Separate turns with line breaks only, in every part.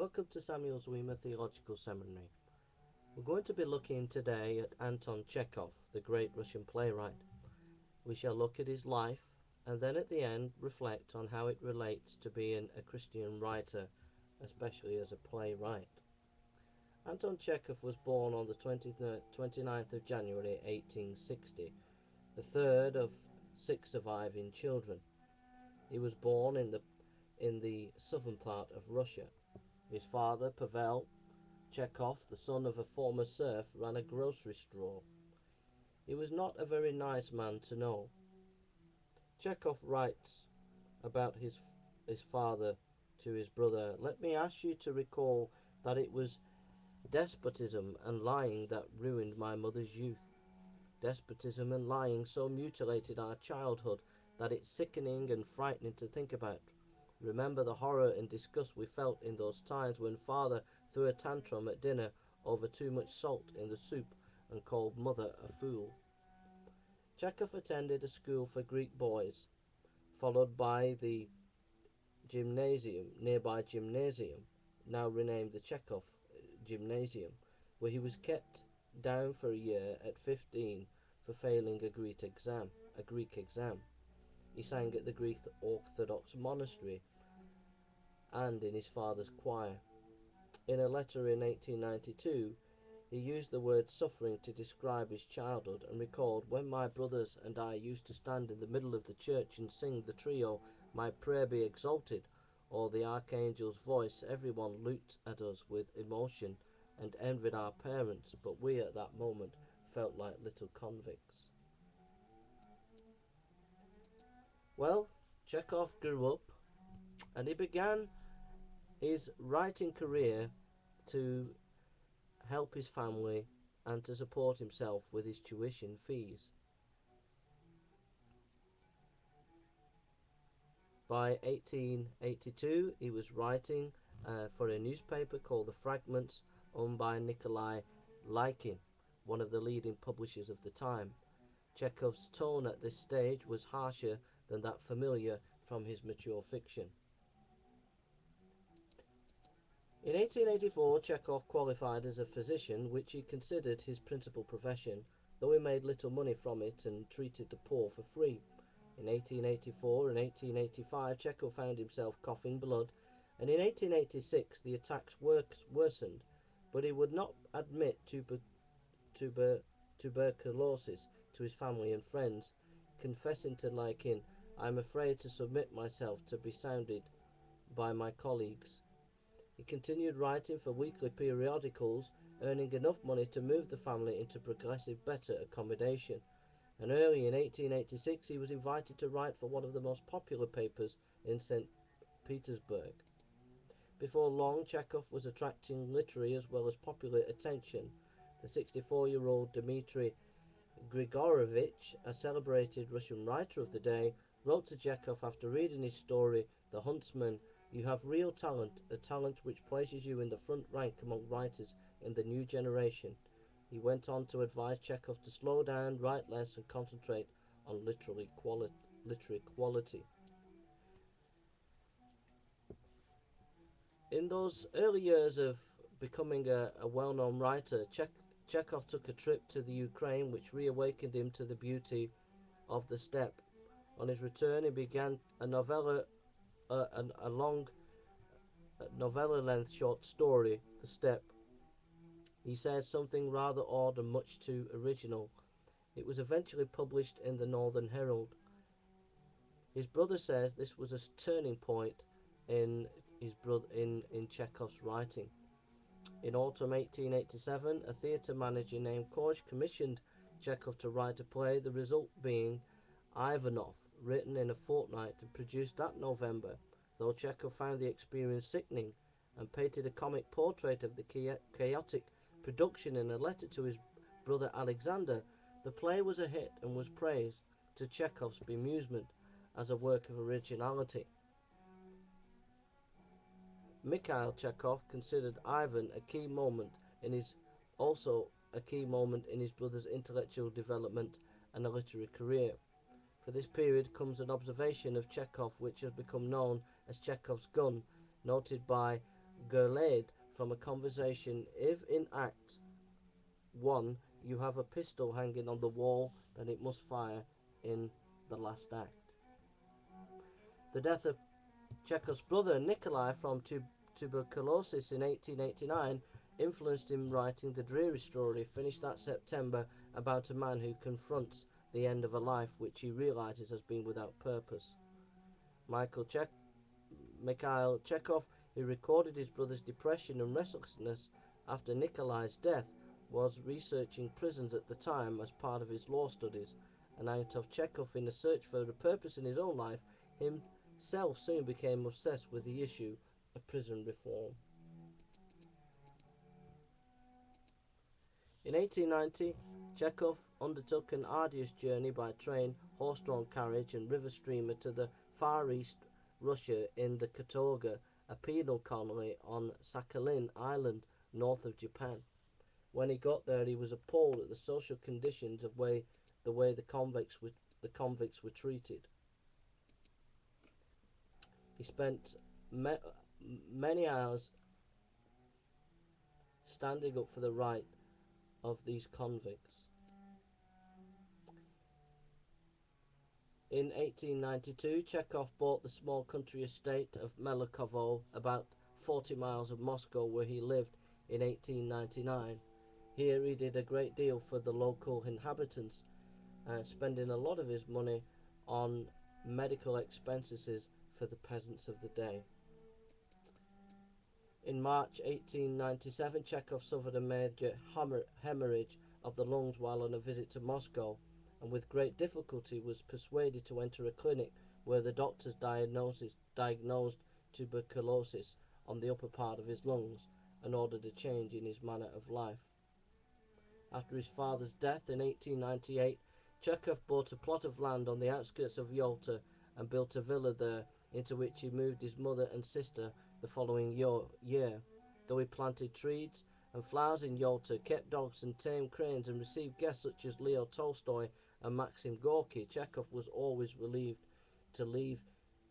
Welcome to Samuel Zwemer Theological Seminary. We're going to be looking today at Anton Chekhov, the great Russian playwright. We shall look at his life and then at the end reflect on how it relates to being a Christian writer, especially as a playwright. Anton Chekhov was born on the 29th of January 1860, the third of six surviving children. He was born in the southern part of Russia. His father, Pavel Chekhov, the son of a former serf, ran a grocery store. He was not a very nice man to know. Chekhov writes about his father to his brother, "Let me ask you to recall that it was despotism and lying that ruined my mother's youth. Despotism and lying so mutilated our childhood that it's sickening and frightening to think about. Remember the horror and disgust we felt in those times when father threw a tantrum at dinner over too much salt in the soup and called mother a fool." Chekhov attended a school for Greek boys, followed by the nearby gymnasium, now renamed the Chekhov Gymnasium, where he was kept down for a year at 15 for failing a Greek exam. He sang at the Greek Orthodox monastery and in his father's choir. In a letter in 1892, he used the word suffering to describe his childhood and recalled, "When my brothers and I used to stand in the middle of the church and sing the trio, 'My prayer be exalted,' or the archangel's voice, everyone looked at us with emotion and envied our parents, but we at that moment felt like little convicts." Well, Chekhov grew up and he began his writing career to help his family and to support himself with his tuition fees. By 1882, he was writing for a newspaper called The Fragments, owned by Nikolai Lykin, one of the leading publishers of the time. Chekhov's tone at this stage was harsher than that familiar from his mature fiction. In 1884, Chekhov qualified as a physician, which he considered his principal profession, though he made little money from it and treated the poor for free. In 1884 and 1885, Chekhov found himself coughing blood, and in 1886 the attacks worsened, but he would not admit tuberculosis to his family and friends, confessing to Lykin, "I am afraid to submit myself to be sounded by my colleagues." He continued writing for weekly periodicals, earning enough money to move the family into progressive better accommodation, and early in 1886 he was invited to write for one of the most popular papers in St. Petersburg. Before long, Chekhov was attracting literary as well as popular attention. The 64-year-old Dmitry Grigorovich, a celebrated Russian writer of the day, wrote to Chekhov after reading his story, The Huntsman, "You have real talent, a talent which places you in the front rank among writers in the new generation." He went on to advise Chekhov to slow down, write less, and concentrate on literary quality. In those early years of becoming a well-known writer, Chekhov took a trip to the Ukraine, which reawakened him to the beauty of the steppe. On his return, he began a long novella-length short story, The Steppe. He said something rather odd and much too original. It was eventually published in the Northern Herald. His brother says this was a turning point in Chekhov's writing. In autumn 1887, a theatre manager named Korsh commissioned Chekhov to write a play, the result being Ivanov, written in a fortnight and produced that November. Though Chekhov found the experience sickening and painted a comic portrait of the chaotic production in a letter to his brother Alexander, the play was a hit and was praised, to Chekhov's bemusement, as a work of originality. Mikhail Chekhov considered Ivan a key moment in his brother's intellectual development and a literary career. For this period comes an observation of Chekhov which has become known as Chekhov's gun, noted by Gurlaid from a conversation. If in Act 1 you have a pistol hanging on the wall, then it must fire in the last act. The death of Chekhov's brother Nikolai from tuberculosis in 1889 influenced him writing the dreary story finished that September about a man who confronts the end of a life which he realizes has been without purpose. Mikhail Chekhov, who recorded his brother's depression and restlessness after Nikolai's death, was researching prisons at the time as part of his law studies, and Anton Chekhov, in a search for a purpose in his own life, himself soon became obsessed with the issue of prison reform. In 1890, Chekhov undertook an arduous journey by train, horse-drawn carriage and river steamer to the Far East Russia in the Katorga, a penal colony on Sakhalin Island, north of Japan. When he got there, he was appalled at the social conditions of the way the convicts were treated. He spent many hours standing up for the right of these convicts. In 1892, Chekhov bought the small country estate of Melikovo, about 40 miles of Moscow, where he lived in 1899. Here he did a great deal for the local inhabitants, spending a lot of his money on medical expenses for the peasants of the day. In March 1897, Chekhov suffered a major hemorrhage of the lungs while on a visit to Moscow, and with great difficulty was persuaded to enter a clinic where the doctors diagnosed tuberculosis on the upper part of his lungs and ordered a change in his manner of life. After his father's death in 1898, Chekhov bought a plot of land on the outskirts of Yalta and built a villa there, into which he moved his mother and sister the following year. Though he planted trees and flowers in Yalta, kept dogs and tamed cranes, and received guests such as Leo Tolstoy and Maxim Gorky, Chekhov was always relieved to leave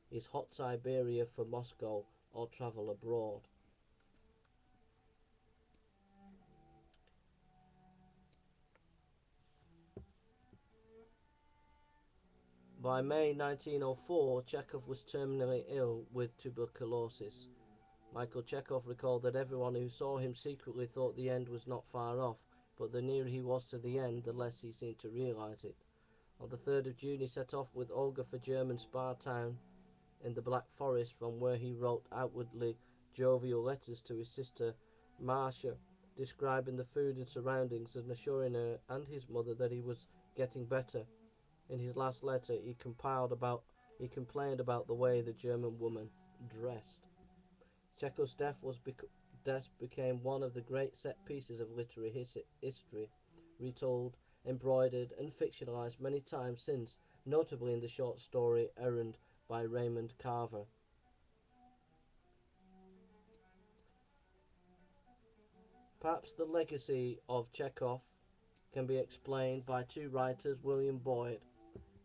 his hot Siberia for Moscow or travel abroad. By May 1904, Chekhov was terminally ill with tuberculosis. Michael Chekhov recalled that everyone who saw him secretly thought the end was not far off, but the nearer he was to the end, the less he seemed to realize it. On the 3rd of June, he set off with Olga for German Spa town in the Black Forest, from where he wrote outwardly jovial letters to his sister Marcia, describing the food and surroundings and assuring her and his mother that he was getting better. In his last letter, he complained about the way the German woman dressed. Chekhov's death became one of the great set pieces of literary history, retold, embroidered, and fictionalized many times since, notably in the short story Errand by Raymond Carver. Perhaps the legacy of Chekhov can be explained by two writers, William Boyd.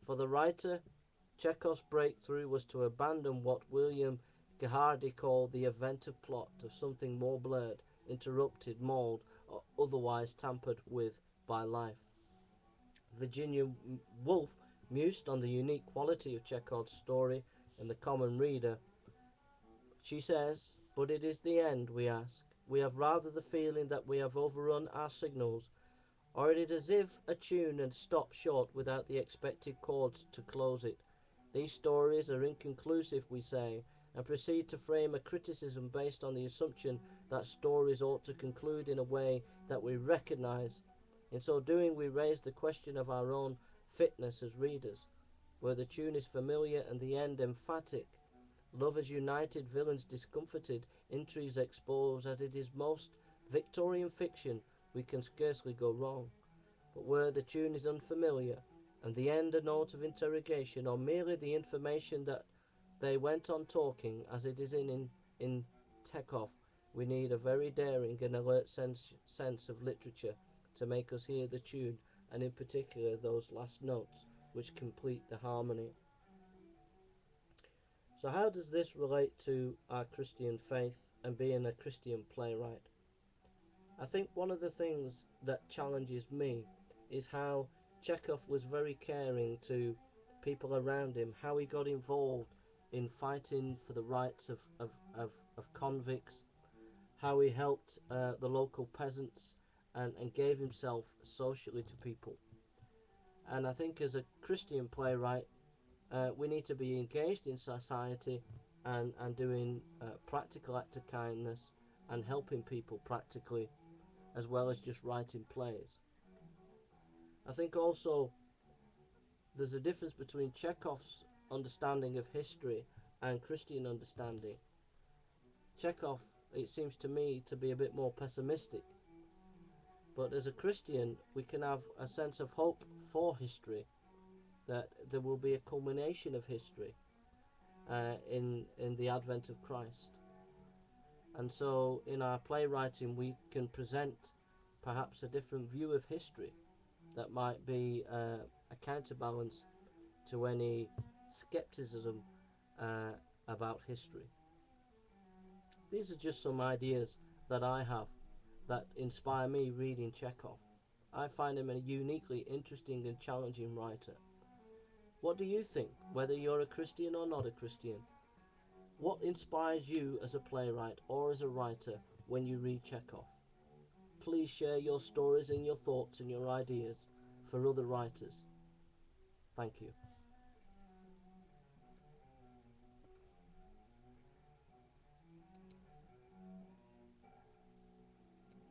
For the writer, Chekhov's breakthrough was to abandon what William Gerhardy called the inventive plot of something more blurred, interrupted, mauled, or otherwise tampered with by life. Virginia Woolf mused on the unique quality of Chekhov's story in the common reader. She says, "But it is the end, we ask. We have rather the feeling that we have overrun our signals, or it is as if a tune had stopped short without the expected chords to close it. These stories are inconclusive, we say, and proceed to frame a criticism based on the assumption that stories ought to conclude in a way that we recognize. In so doing, we raise the question of our own fitness as readers, where the tune is familiar and the end emphatic, lovers united, villains discomforted, intrigues exposed, as it is most Victorian fiction, we can scarcely go wrong. But where the tune is unfamiliar, and the end a note of interrogation, or merely the information that they went on talking, as it is in Chekhov, we need a very daring and alert sense of literature to make us hear the tune, and in particular those last notes which complete the harmony." So how does this relate to our Christian faith and being a Christian playwright? I think one of the things that challenges me is how Chekhov was very caring to people around him, how he got involved in fighting for the rights of convicts, how he helped the local peasants and gave himself socially to people. And I think as a Christian playwright, we need to be engaged in society and doing practical act of kindness and helping people practically, as well as just writing plays. I think also there's a difference between Chekhov's understanding of history and Christian understanding. Chekhov, it seems to me, to be a bit more pessimistic. But as a Christian, we can have a sense of hope for history, that there will be a culmination of history in the advent of Christ. And so in our playwriting, we can present perhaps a different view of history that might be a counterbalance to any skepticism about history. These are just some ideas that I have that inspire me reading Chekhov. I find him a uniquely interesting and challenging writer. What do you think, whether you're a Christian or not a Christian? What inspires you as a playwright or as a writer when you read Chekhov? Please share your stories and your thoughts and your ideas for other writers. Thank you.